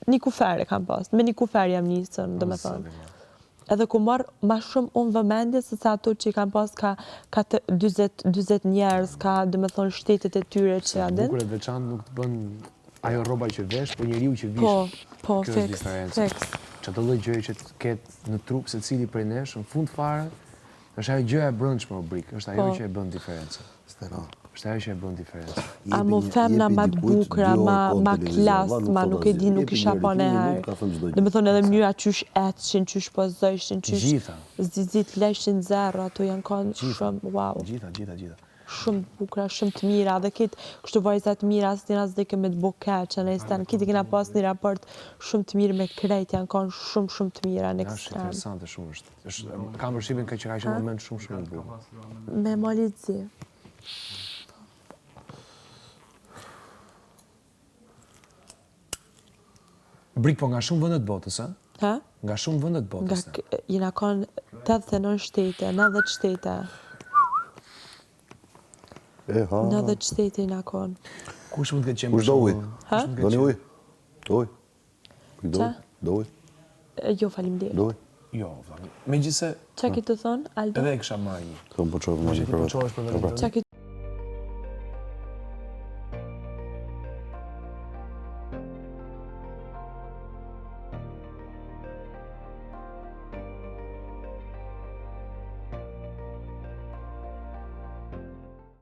një kufer e kam pas. Me një kufer jam nisën, do me thonë. Edhe ku marr ma shumë unë vëmendje se sa ato që i kam pas ka 40 njerëz, ka do me thonë shtetet e tyre që ja din. Bukur e veçantë nuk të bën ajo rroba që vesh, po njeriu që vish. Po, Kjo është diferenca. Çdo lloj gjëje që të ketë në trup secili prej nesh, në fund fare, është ajo gjëja e brendshme o brik, është ajo që e bën diferencën. Është ajo që e bën diferencën. A mu femna ma të bukra, ma klas, ma nuk e di, nuk isha pa ne herë. Dhe me thonë edhe mënyra qysh etshin, qysh pozojshin, qysh zizit leshin zero, ato janë kanë shumë, wow. Gjitha. Shumë bukra, shumë të mira, dhe kitë kështu vajzat mira, asë njëna s'dike me të buke, që në istan, kitë kena pas një raport shumë të mirë me krejt, janë kanë shumë të mira në ekstrem. Është interesante shumë është. Kam përshtypjen që ka qenë moment shumë i bukur. Me Malizi. Brik, po nga shumë vëndet botës, a? Ha? Nga shumë vëndet botës. Jena kanë 89 shtete, 90 shtete. 90 shtete jena kanë. Kush mund të ketë qenë Kush do uj? Ha? Do një uj? Do uj? Do uj? Jo, faleminderit. Do uj? Jo, megjithse. Qa ki të thonë, Aldo? Edhe e kisha marrë një. Kam po çoj për Qa ki